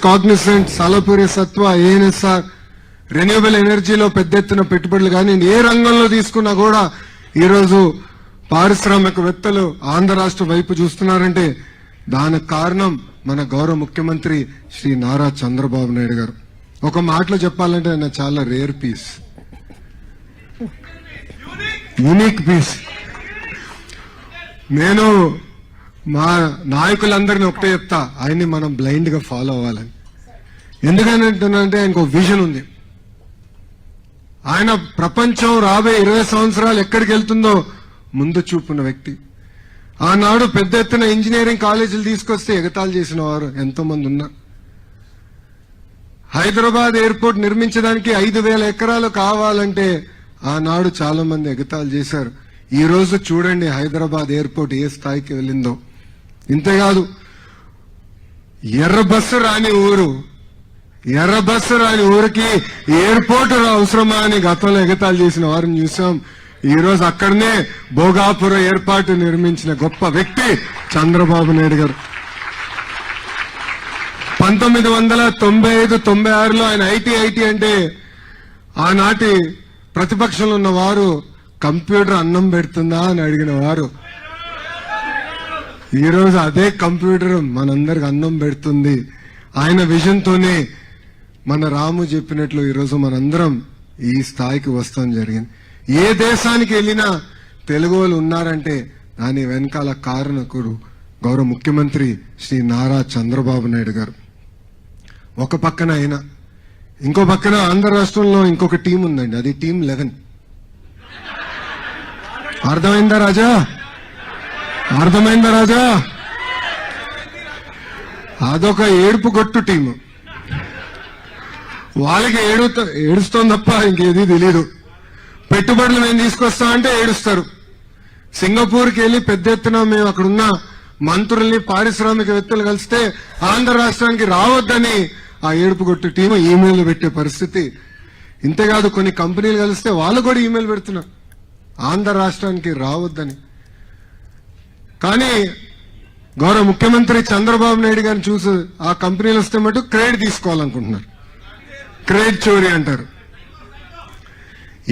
Cognizant, సాలపురి సత్వ, ANSR, renewable ఎనర్జీలో పెద్ద ఎత్తున పెట్టుబడులు కానీ ఏ రంగంలో తీసుకున్నా కూడా ఈరోజు పారిశ్రామికవేత్తలు ఆంధ్ర రాష్ట్ర వైపు చూస్తున్నారంటే దానికి కారణం మన గౌరవ ముఖ్యమంత్రి శ్రీ నారా చంద్రబాబు నాయుడు గారు. ఒక మాటలో చెప్పాలంటే ఆయన చాలా రేర్ పీస్, యూనిక్ పీస్. నేను మా నాయకులందరినీ ఒకటే చెప్తా, ఆయన్ని మనం బ్లైండ్ గా ఫాలో అవ్వాలని. ఎందుకంటే ఆయనకు విజన్ ఉంది. ఆయన ప్రపంచం రాబోయే 20 సంవత్సరాలు ఎక్కడికి వెళ్తుందో ముందు చూపున్న వ్యక్తి. ఆనాడు పెద్ద ఎత్తున ఇంజనీరింగ్ కాలేజీలు తీసుకొస్తే ఎగతాళి చేసిన వారు ఎంతో మంది ఉన్నారు. హైదరాబాద్ ఎయిర్పోర్ట్ నిర్మించడానికి 5,000 ఎకరాలు కావాలంటే ఆనాడు చాలా మంది ఎగతాళి చేశారు. ఈ రోజు చూడండి హైదరాబాద్ ఎయిర్పోర్ట్ ఏ స్థాయికి వెళ్ళిందో. ఇంతేకాదు ఎర్ర బస్సు రాని ఊరికి ఎయిర్పోర్ట్ అవసరమా అని గతంలో ఎగతాళి చేసిన వారిని చూసాం. ఈ రోజు అక్కడనే భోగాపుర ఏర్పాటు నిర్మించిన గొప్ప వ్యక్తి చంద్రబాబు నాయుడు గారు. 1995-96లో ఆయన ఐటీ అంటే ఆనాటి ప్రతిపక్షంలో ఉన్న వారు కంప్యూటర్ అన్నం పెడుతుందా అని అడిగిన వారు ఈ రోజు అదే కంప్యూటర్ మనందరికి అన్నం పెడుతుంది. ఆయన విజన్ తోనే మన రాము చెప్పినట్లు ఈరోజు మనందరం ఈ స్థాయికి వస్తాం జరిగింది. ఏ దేశానికి వెళ్ళినా తెలుగు వాళ్ళు ఉన్నారంటే దాని వెనకాల కారణకుడు గౌరవ ముఖ్యమంత్రి శ్రీ నారా చంద్రబాబు నాయుడు గారు. ఒక పక్కన ఆయన, ఇంకో పక్కన ఆంధ్ర రాష్ట్రంలో ఇంకొక టీం ఉందండి, అది టీం 11. అర్థమైందా రాజా? అదొక ఏడుపు గొట్టు టీము. వాళ్ళకి ఏడుస్తోంది తప్ప ఇంకేది తెలీదు. పెట్టుబడులు మేము తీసుకొస్తామంటే ఏడుస్తారు. సింగపూర్కి వెళ్ళి పెద్ద ఎత్తున మేము అక్కడున్న మంత్రుల్ని, పారిశ్రామికవేత్తలు కలిస్తే ఆంధ్ర రాష్ట్రానికి రావద్దని ఆ ఏడుపు గొట్టు టీము ఈమెయిల్ పెట్టే పరిస్థితి. ఇంతేకాదు కొన్ని కంపెనీలు కలిస్తే వాళ్ళు కూడా ఈమెయిల్ పెడుతున్నారు ఆంధ్ర రాష్ట్రానికి రావద్దని. కానీ గౌరవ ముఖ్యమంత్రి చంద్రబాబు నాయుడు గారిని చూసి ఆ కంపెనీలు వస్తే మటు క్రెడిట్ తీసుకోవాలనుకుంటున్నారు. క్రెడిట్ చోరీ అంటారు.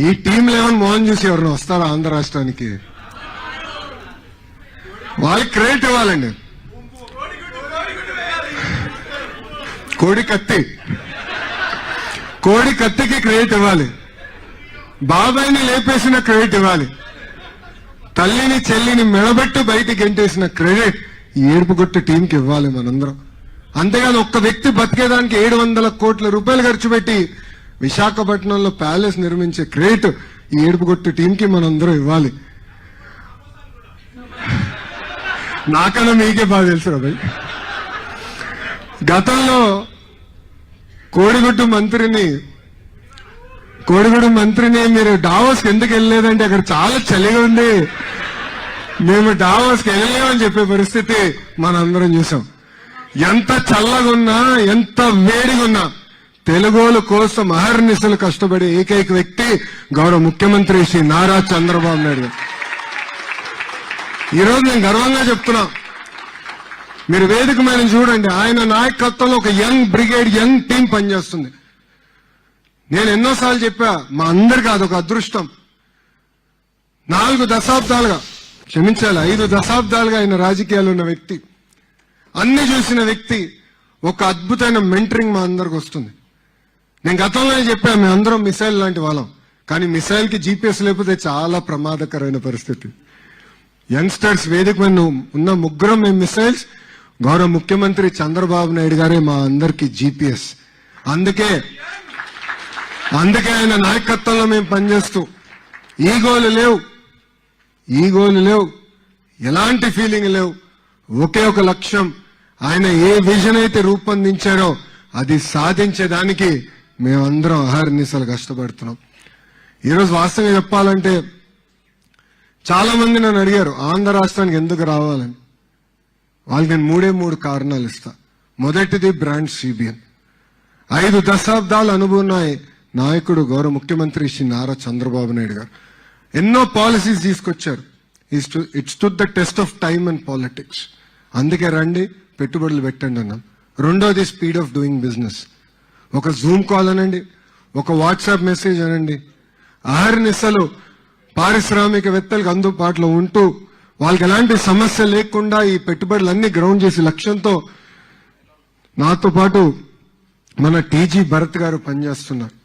ఈ టీం 11 మోహన్ చూసి ఎవరిని వస్తారా ఆంధ్ర రాష్ట్రానికి? వాళ్ళకి క్రెడిట్ ఇవ్వాలండి. కోడి కత్తికి క్రెడిట్ ఇవ్వాలి. బాబాయిని లేపేసిన క్రెడిట్ ఇవ్వాలి. తల్లిని చెల్లిని మెడబెట్టి బయటికి గెంటేసిన క్రెడిట్ ఈ ఏడుపుగొట్టు టీంకి ఇవ్వాలి మనందరం. అంతేకాదు ఒక్క వ్యక్తి బతికేదానికి 700 కోట్ల రూపాయలు ఖర్చు పెట్టి విశాఖపట్నంలో ప్యాలెస్ నిర్మించే క్రెడిట్ ఈ ఏడుపుగొట్టు టీంకి మనందరం ఇవ్వాలి. నాకన్నా మీకే బాగా తెలుసు రాబాయ్. గతంలో కోడిగుడ్డు మంత్రిని మీరు డావోస్కి ఎందుకు వెళ్ళలేదంటే అక్కడ చాలా చలిగా ఉంది, మేము డావోస్కి వెళ్ళలేమని చెప్పే పరిస్థితి మనందరం చూసాం. ఎంత చల్లగున్నా ఎంత వేడిగున్నా తెలుగోల కోసం అహర్నిశలు కష్టపడే ఏకైక వ్యక్తి గౌరవ ముఖ్యమంత్రి శ్రీ నారా చంద్రబాబు నాయుడు గారు. ఈరోజు నేను గర్వంగా చెప్తున్నా, మీరు వేదిక మీద చూడండి, ఆయన నాయకత్వంలో ఒక యంగ్ బ్రిగేడ్, యంగ్ టీం పనిచేస్తుంది. నేను ఎన్నోసార్లు చెప్పా, మా అందరికీ అదొక అదృష్టం. 5 దశాబ్దాలుగా ఆయన రాజకీయాలు ఉన్న వ్యక్తి, అన్ని చూసిన వ్యక్తి, ఒక అద్భుతమైన మెంటరింగ్ మా అందరికి వస్తుంది. నేను గతంలోనే చెప్పా, మేము అందరం మిసైల్ లాంటి వాళ్ళం, కానీ మిసైల్ కి GPS లేకపోతే చాలా ప్రమాదకరమైన పరిస్థితి. యంగ్స్టర్స్ వేదిక మీద ఉన్న ముగ్గురం మేము మిసైల్స్, గౌరవ ముఖ్యమంత్రి చంద్రబాబు నాయుడు గారే మా అందరికి GPS. అందుకే ఆయన నాయకత్వంలో మేము పనిచేస్తూ ఈగోలు లేవు, ఎలాంటి ఫీలింగ్ లేవు, ఒకే ఒక లక్ష్యం. ఆయన ఏ విజన్ అయితే రూపొందించారో అది సాధించేదానికి మేమందరం అహర్నిశలు కష్టపడుతున్నాం. ఈరోజు వాస్తవంగా చెప్పాలంటే చాలా మంది నన్ను అడిగారు ఆంధ్ర రాష్ట్రానికి ఎందుకు రావాలని. వాళ్ళకి నేను 3 కారణాలు ఇస్తా. మొదటిది బ్రాండ్ CBN. 5 దశాబ్దాల అనుభవం నాయకుడు గౌరవ ముఖ్యమంత్రి శ్రీ నారా చంద్రబాబు నాయుడు గారు ఎన్నో పాలసీస్ తీసుకొచ్చారు. It stood the test of time and politics. అందుకే రండి పెట్టుబడులు పెట్టండి అన్నాం. రెండోది స్పీడ్ ఆఫ్ డూయింగ్ బిజినెస్. ఒక జూమ్ కాల్ అనండి, ఒక వాట్సాప్ మెసేజ్ అనండి, అహర్నిశలు పారిశ్రామికవేత్తలకు అందుబాటులో ఉంటూ వాళ్ళకి ఎలాంటి సమస్య లేకుండా ఈ పెట్టుబడులన్నీ గ్రౌండ్ చేసే లక్ష్యంతో నాతో పాటు మన టీజీ భరత్ గారు పనిచేస్తున్నారు.